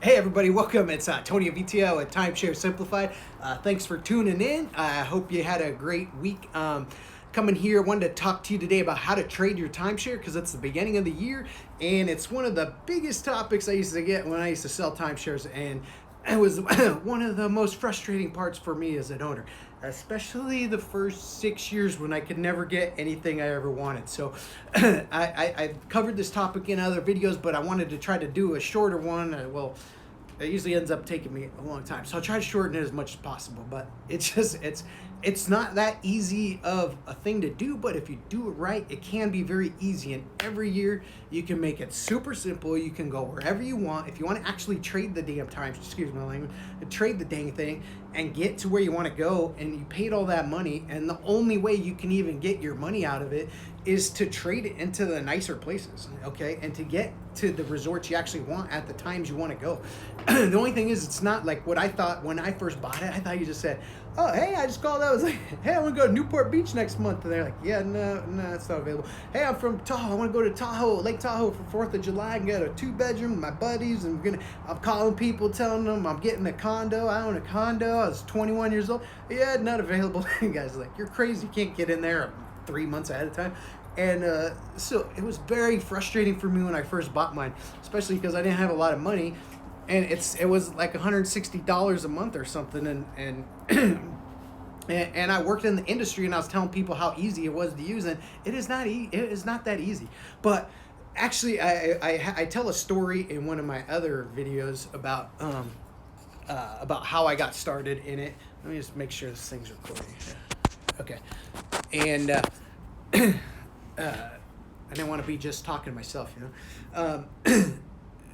Hey everybody, welcome. It's Tony of VTO at Timeshare Simplified. Thanks for tuning in. I hope you had a great week. Coming here, wanted to talk to you today about how to trade your timeshare because it's the beginning of the year and it's one of the biggest topics I used to get when I used to sell timeshares, and it was one of the most frustrating parts for me as an owner, especially the first 6 years when I could never get anything I ever wanted. So I've covered this topic in other videos, but I wanted to try to do a shorter one. It usually ends up taking me a long time, so I'll try to shorten it as much as possible. But it's not that easy of a thing to do, but if you do it right, it can be very easy. And every year you can make it super simple. You can go wherever you want. If you want to actually trade the damn time, excuse my language, trade the dang thing and get to where you want to go, and you paid all that money, and the only way you can even get your money out of it is to trade it into the nicer places, okay? And to get to the resorts you actually want at the times you want to go. The only thing is, it's not like what I thought when I first bought it. I thought you just said, oh, hey, I just called out. I was like, hey, I want to go to Newport Beach next month. And they're like, yeah, no, it's not available. Hey, I'm from Tahoe. I want to go to Tahoe, Lake Tahoe for 4th of July and get a 2-bedroom with my buddies. And I'm calling people, telling them I'm getting a condo. I own a condo. I was 21 years old. Yeah, not available. You guys are like, you're crazy. You can't get in there 3 months ahead of time. And so it was very frustrating for me when I first bought mine, especially because I didn't have a lot of money. And it was like $160 a month or something, and I worked in the industry, and I was telling people how easy it was to use, and it is not that easy. But actually, I tell a story in one of my other videos about how I got started in it. Let me just make sure this thing's recording. Okay, and I didn't want to be just talking to myself, you know.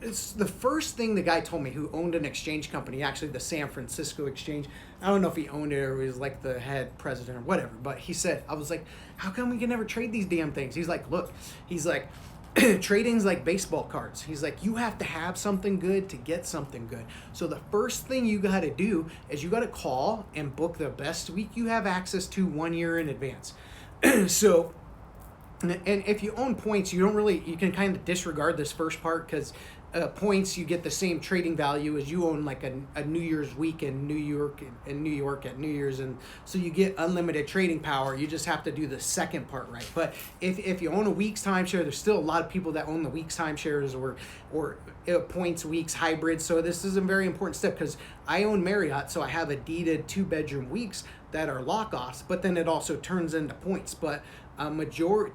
It's the first thing the guy told me, who owned an exchange company, actually the San Francisco Exchange. I don't know if he owned it or he was like the head president or whatever, but he said, I was like, how come we can never trade these damn things? He's like, look, trading's like baseball cards. He's like, you have to have something good to get something good. So the first thing you got to do is you got to call and book the best week you have access to 1 year in advance. So, and if you own points, you can kind of disregard this first part, because points, you get the same trading value as you own like a New Year's week in New York at New Year's, and so you get unlimited trading power. You just have to do the second part right. But if you own a week's timeshare, there's still a lot of people that own the week's timeshares or points weeks hybrid. So this is a very important step, because I own Marriott, so I have a deeded 2-bedroom weeks that are lock-offs, but then it also turns into points. But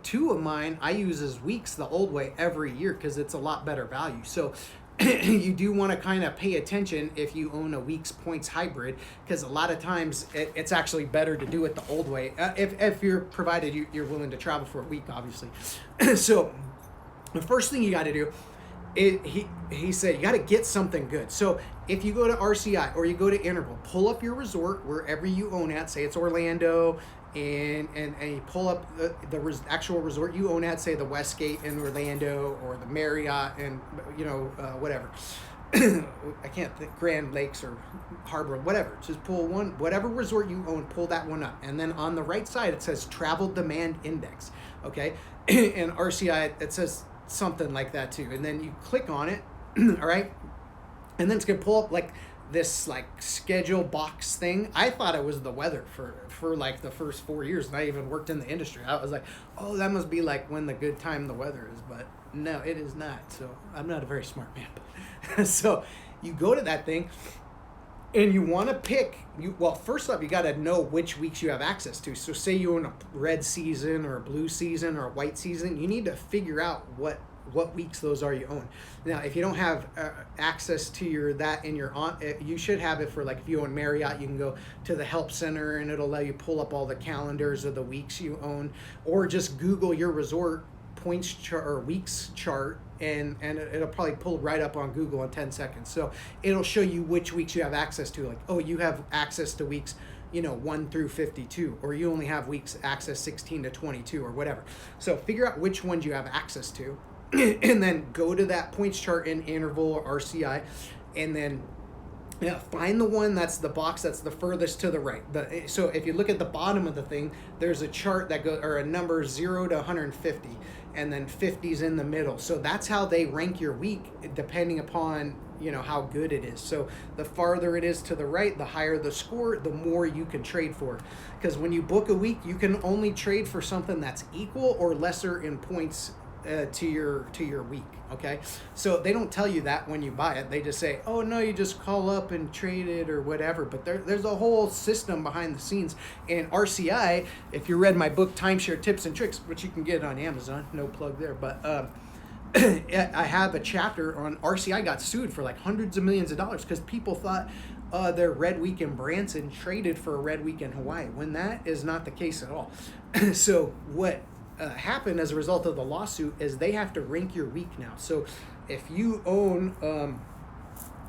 two of mine I use as weeks the old way every year, because it's a lot better value. So you do want to kind of pay attention if you own a weeks points hybrid, because a lot of times it's actually better to do it the old way, if you're provided you're willing to travel for a week, obviously. So the first thing you got to do, he said, you got to get something good. So if you go to RCI or you go to Interval, pull up your resort wherever you own at. Say it's Orlando, and you pull up the actual resort you own at, say the Westgate in Orlando or the Marriott and whatever. I can't think, Grand Lakes or Harbor, whatever. Just pull whatever resort you own, pull that one up. And then on the right side, it says Travel Demand Index, okay? And RCI, it says something like that too. And then you click on it, all right? And then it's going to pull up like this like schedule box thing. I thought it was the weather for like the first 4 years, and I even worked in the industry. I was like, oh, that must be like when the good time the weather is, but no, it is not. So I'm not a very smart man. So you go to that thing and you want to pick, first off, you got to know which weeks you have access to. So say you own a red season or a blue season or a white season, you need to figure out what weeks those are you own. Now, if you don't have access to you should have it for, like, if you own Marriott, you can go to the help center and it'll let you pull up all the calendars of the weeks you own, or just Google your resort points chart or weeks chart, and it'll probably pull right up on Google in 10 seconds. So it'll show you which weeks you have access to, like, oh, you have access to weeks 1 through 52, or you only have weeks access 16 to 22 or whatever. So figure out which ones you have access to, and then go to that points chart in Interval or RCI, and then Yeah, find the one that's the box that's the furthest to the right. So if you look at the bottom of the thing, there's a chart that goes, or a number 0 to 150, and then 50's in the middle. So that's how they rank your week, depending upon how good it is. So the farther it is to the right, the higher the score, the more you can trade for. Because when you book a week, you can only trade for something that's equal or lesser in points to your week. Okay, so they don't tell you that when you buy it. They just say, oh no, you just call up and trade it or whatever. But there's a whole system behind the scenes. And RCI, if you read my book Timeshare Tips and Tricks, which you can get on Amazon, no plug there, but I have a chapter on RCI got sued for like hundreds of millions of dollars because people thought their red week in Branson traded for a red week in Hawaii, when that is not the case at all. So what happened as a result of the lawsuit is they have to rank your week now. So if you own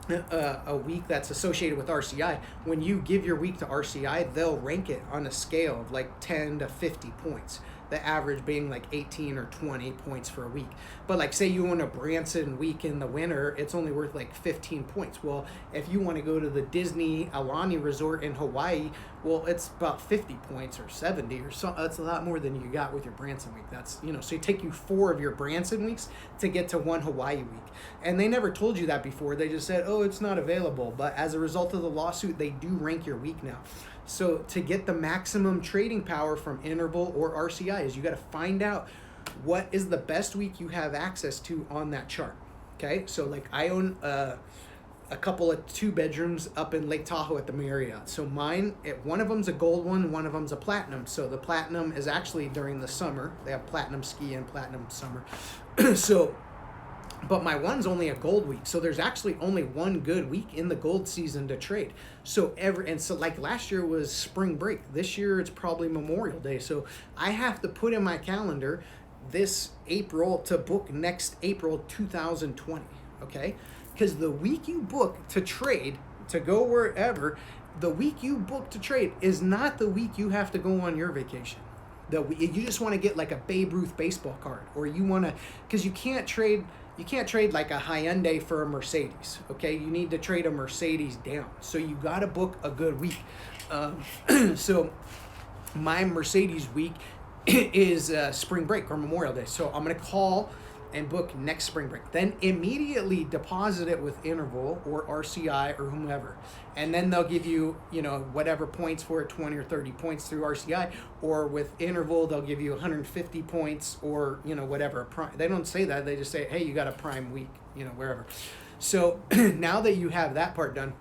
a week that's associated with RCI, when you give your week to RCI, they'll rank it on a scale of like 10 to 50 points. The average being like 18 or 20 points for a week. But like say you own a Branson week in the winter, it's only worth like 15 points. Well, if you want to go to the Disney Aulani Resort in Hawaii, well, it's about 50 points or 70 or so. That's a lot more than you got with your Branson week. That's, so you take you 4 of your Branson weeks to get to 1 Hawaii week. And they never told you that before. They just said, oh, it's not available. But as a result of the lawsuit, they do rank your week now. So to get the maximum trading power from Interval or RCI is you got to find out what is the best week you have access to on that chart. Okay, so like I own a couple of 2 bedrooms up in Lake Tahoe at the Marriott. So mine, one of them's a gold one of them's a platinum. So the platinum is actually during the summer. They have platinum ski and platinum summer. But my one's only a gold week, so there's actually only one good week in the gold season to trade. So like last year was spring break. This year it's probably Memorial Day. So I have to put in my calendar this April to book next April 2020. Okay, because the week you book to trade to go wherever, the week you book to trade is not the week you have to go on your vacation. You just want to get like a Babe Ruth baseball card, or you want to, because you can't trade like a Hyundai for a Mercedes. Okay, you need to trade a Mercedes down. So you got to book a good week. So my Mercedes week is spring break or Memorial Day. So I'm gonna call and book next spring break. Then immediately deposit it with Interval or RCI or whomever. And then they'll give you, whatever points for it, 20 or 30 points through RCI, or with Interval, they'll give you 150 points or, whatever. They don't say that. They just say, hey, you got a prime week, wherever. So now that you have that part done,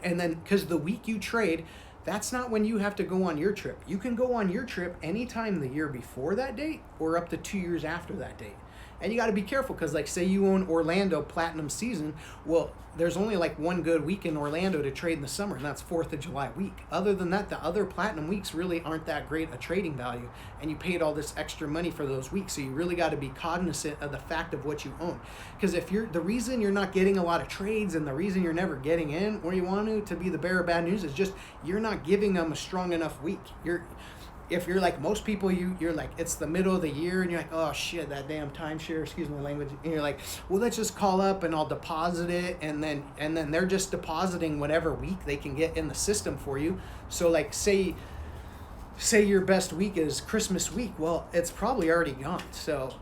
and then because the week you trade, that's not when you have to go on your trip. You can go on your trip anytime the year before that date or up to 2 years after that date. And you got to be careful because, like, say you own Orlando Platinum season. Well, there's only like one good week in Orlando to trade in the summer, and that's 4th of July week. Other than that, the other Platinum weeks really aren't that great a trading value, and you paid all this extra money for those weeks. So you really got to be cognizant of the fact of what you own. Because the reason you're not getting a lot of trades and the reason you're never getting in where you want to be the bearer of bad news is just you're not giving them a strong enough week. If you're like most people, you're like, it's the middle of the year and you're like, oh shit, that damn timeshare, excuse my language. And you're like, well, let's just call up and I'll deposit it. And then they're just depositing whatever week they can get in the system for you. So like say your best week is Christmas week. Well, it's probably already gone. So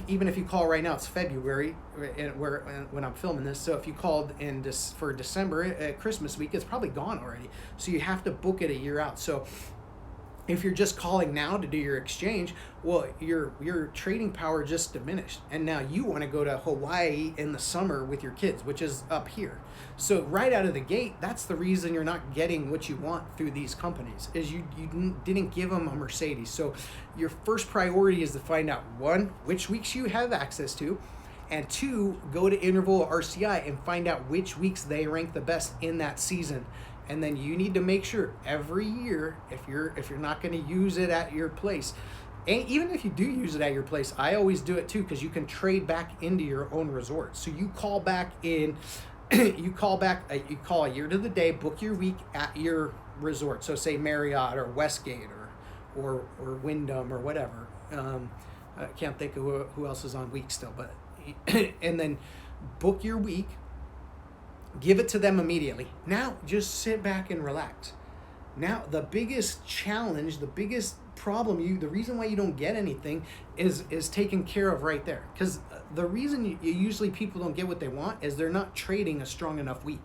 even if you call right now, it's February when I'm filming this. So if you called for December, Christmas week, it's probably gone already. So you have to book it a year out. So if you're just calling now to do your exchange, well, your trading power just diminished. And now you want to go to Hawaii in the summer with your kids, which is up here. So right out of the gate, that's the reason you're not getting what you want through these companies, is you didn't give them a Mercedes. So your first priority is to find out, 1, which weeks you have access to, and 2, go to Interval or RCI and find out which weeks they rank the best in that season. And then you need to make sure every year, if you're not going to use it at your place, and even if you do use it at your place, I always do it too, because you can trade back into your own resort. So you call back in, you call a year to the day, book your week at your resort. So say Marriott or Westgate or Wyndham or whatever. I can't think of who else is on week still, but and then book your week. Give it to them immediately. Now just sit back and relax. Now the biggest challenge, the biggest problem, the reason why you don't get anything is taken care of right there. Because the reason you usually people don't get what they want is they're not trading a strong enough week.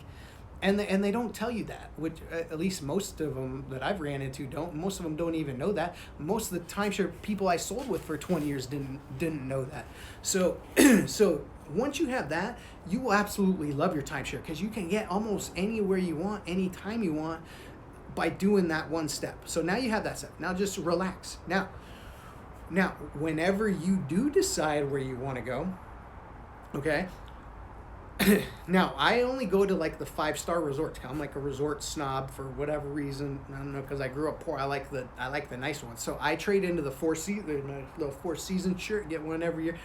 And they don't tell you that, which at least most of them that I've ran into don't. Most of them don't even know that. Most of the timeshare people I sold with for 20 years didn't know that. So so once you have that, you will absolutely love your timeshare because you can get almost anywhere you want, anytime you want, by doing that one step. So now you have that step. Now just relax. Now whenever you do decide where you want to go, okay. Now, I only go to like the 5-star resorts. I'm like a resort snob for whatever reason. I don't know, because I grew up poor. I like the nice ones. So I trade into the Four Seasons shirt, get one every year.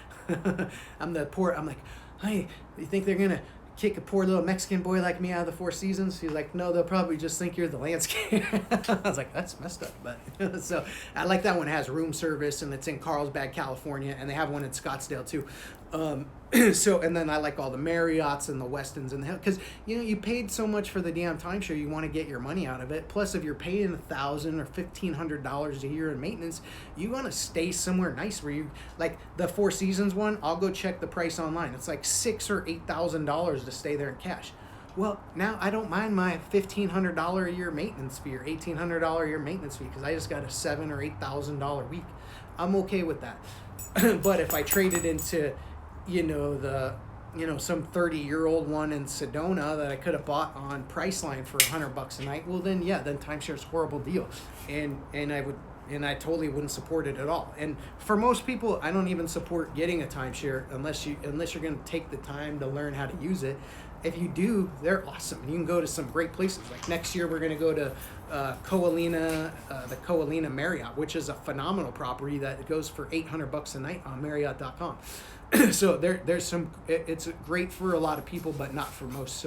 I'm like, hey, you think they're gonna kick a poor little Mexican boy like me out of the Four Seasons? He's like, no, they'll probably just think you're the landscape. I was like, that's messed up, but so I like that one. It has room service and it's in Carlsbad, California, and they have one in Scottsdale too. So, and then I like all the Marriotts and the Westons and because you paid so much for the damn timeshare, you want to get your money out of it. Plus, if you're paying $1,000 or $1,500 a year in maintenance, you want to stay somewhere nice where you like the Four Seasons one. I'll go check the price online. It's like $6,000 or $8,000 to stay there in cash. Well, now I don't mind my $1,500 a year maintenance fee or $1,800 a year maintenance fee because I just got a $7,000 or $8,000 week. I'm okay with that. But if I trade it into some 30-year-old one in Sedona that I could have bought on Priceline for $100 a night, well then timeshare's a horrible deal, and I totally wouldn't support it at all. And for most people, I don't even support getting a timeshare unless you're going to take the time to learn how to use it. If you do, they're awesome. You can go to some great places. Like next year, we're going to go to Coalina, the Coalina Marriott, which is a phenomenal property that goes for $800 a night on Marriott.com. So there's some. It's great for a lot of people, but not for most.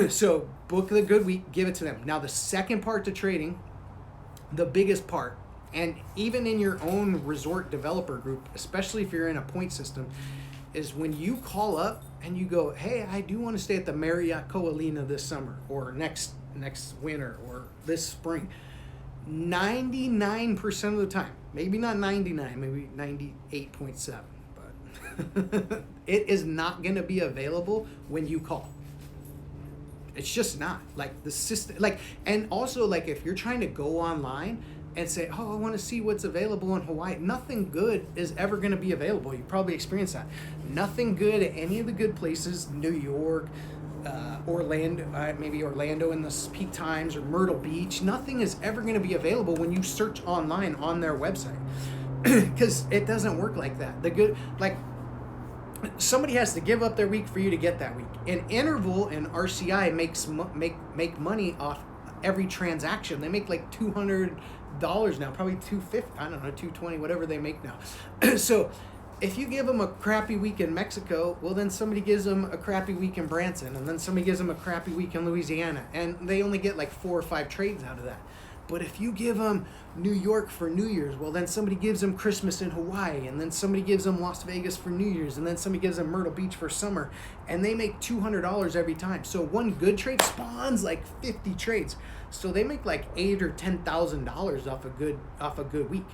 So book the good week, give it to them. Now the second part to trading, the biggest part, and even in your own resort developer group, especially if you're in a point system, is when you call up and you go, hey, I do want to stay at the Marriott Coalina this summer or next winter or this spring. 99% of the time, maybe not 99, maybe 98.7, but it is not going to be available when you call. It's just not. Like the system, and also if you're trying to go online and say, oh, I want to see what's available in Hawaii, nothing good is ever going to be available. You probably experienced that. Nothing good at any of the good places, New York, Orlando, maybe Orlando in the peak times, or Myrtle Beach. Nothing is ever going to be available when you search online on their website, because it doesn't work like that. Somebody has to give up their week for you to get that week. And Interval and RCI make money off every transaction. They make like $200 now, probably $250, I don't know, $220, whatever they make now. So if you give them a crappy week in Mexico, well then somebody gives them a crappy week in Branson, and then somebody gives them a crappy week in Louisiana, and they only get like 4 or 5 trades out of that. But if you give them New York for New Year's, well then somebody gives them Christmas in Hawaii, and then somebody gives them Las Vegas for New Year's, and then somebody gives them Myrtle Beach for summer, and they make $200 every time. So one good trade spawns like 50 trades. So they make like $8,000 or $10,000 off a good week.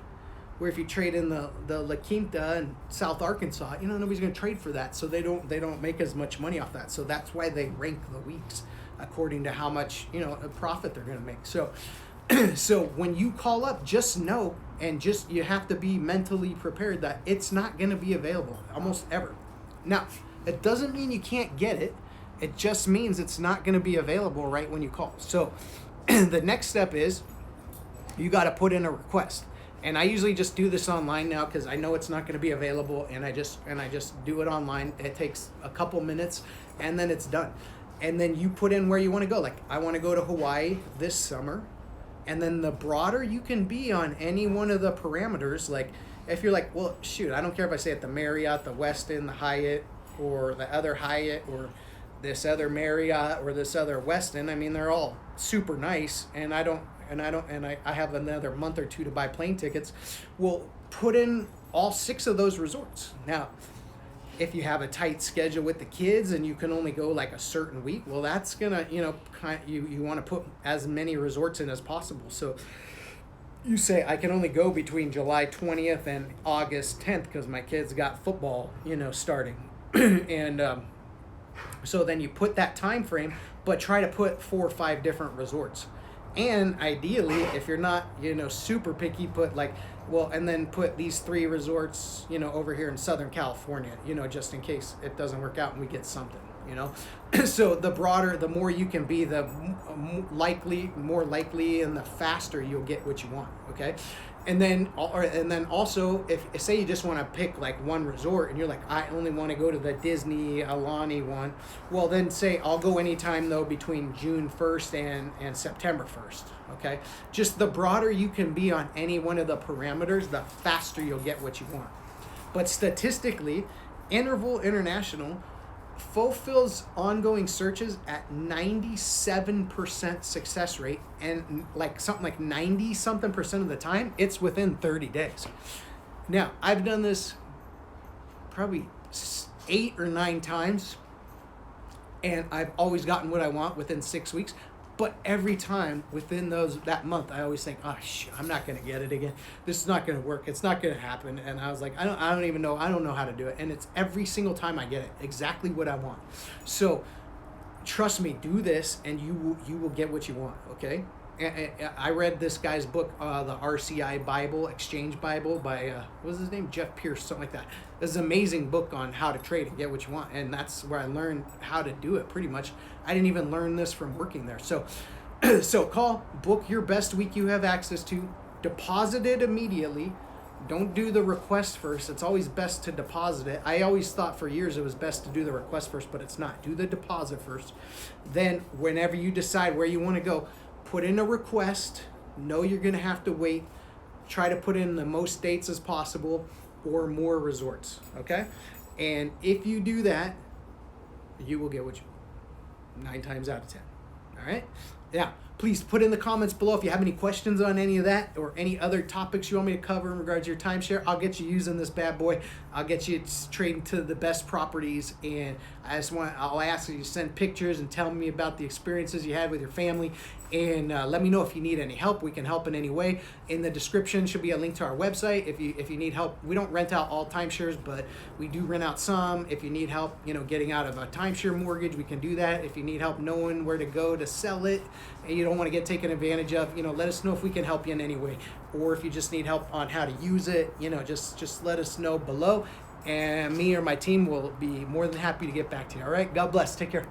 Where if you trade in the La Quinta in South Arkansas, nobody's going to trade for that, so they don't make as much money off that. So that's why they rank the weeks according to how much a profit they're going to make. So so when you call up, just know, and you have to be mentally prepared that it's not going to be available almost ever. Now, it doesn't mean you can't get it. It just means it's not going to be available right when you call. So the next step is you got to put in a request. And I usually just do this online now because I know it's not going to be available, and I just do it online. It takes a couple minutes, and then it's done. And then you put in where you want to go. Like, I want to go to Hawaii this summer. And then the broader you can be on any one of the parameters, like if you're like, well, shoot, I don't care if I stay at the Marriott, the Westin, the Hyatt, or the other Hyatt, or this other Marriott, or this other Westin. I mean, they're all super nice, and I have another month or two to buy plane tickets. Well, put in all 6 of those resorts. Now, if you have a tight schedule with the kids and you can only go like a certain week, well, that's gonna, you want to put as many resorts in as possible. So you say, I can only go between July 20th and August 10th because my kids got football, starting. And so then you put that time frame, but try to put 4 or 5 different resorts. And ideally, if you're not, super picky, put and then put these 3 resorts, over here in Southern California, just in case it doesn't work out and we get something, So the more you can be, the more likely and the faster you'll get what you want, okay? And then also, if say you just want to pick like one resort and you're like, I only want to go to the Disney Alani one, well then say I'll go anytime though between June 1st and September 1st, okay? Just the broader you can be on any one of the parameters, the faster you'll get what you want. But statistically, Interval International fulfills ongoing searches at 97% success rate, and something like 90-something% of the time it's within 30 days. Now, I've done this probably 8 or 9 times, and I've always gotten what I want within 6 weeks. But every time within that month, I always think, oh shit, I'm not gonna get it again. This is not gonna work. It's not gonna happen. And I was like, I don't even know. I don't know how to do it. And it's every single time I get it exactly what I want. So trust me, do this, and you will get what you want. Okay. I read this guy's book, the RCI Bible, Exchange Bible by, what was his name? Jeff Pierce, something like that. It's an amazing book on how to trade and get what you want. And that's where I learned how to do it pretty much. I didn't even learn this from working there. So, book your best week you have access to, deposit it immediately. Don't do the request first. It's always best to deposit it. I always thought for years it was best to do the request first, but it's not. Do the deposit first. Then whenever you decide where you want to go, put in a request. Know you're going to have to wait. Try to put in the most dates as possible or more resorts, okay? And if you do that, you will get what you want 9 times out of 10, all right? Yeah, please put in the comments below if you have any questions on any of that or any other topics you want me to cover in regards to your timeshare. I'll get you using this bad boy. I'll get you trading to the best properties, and I'll ask you to send pictures and tell me about the experiences you had with your family, and let me know if you need any help. We can help in any way. In the description should be a link to our website if you need help. We don't rent out all timeshares, but we do rent out some. If you need help, getting out of a timeshare mortgage, we can do that. If you need help knowing where to go to sell it and you don't want to get taken advantage of, let us know if we can help you in any way. Or if you just need help on how to use it, just let us know below, and me or my team will be more than happy to get back to you. All right, God bless. Take care.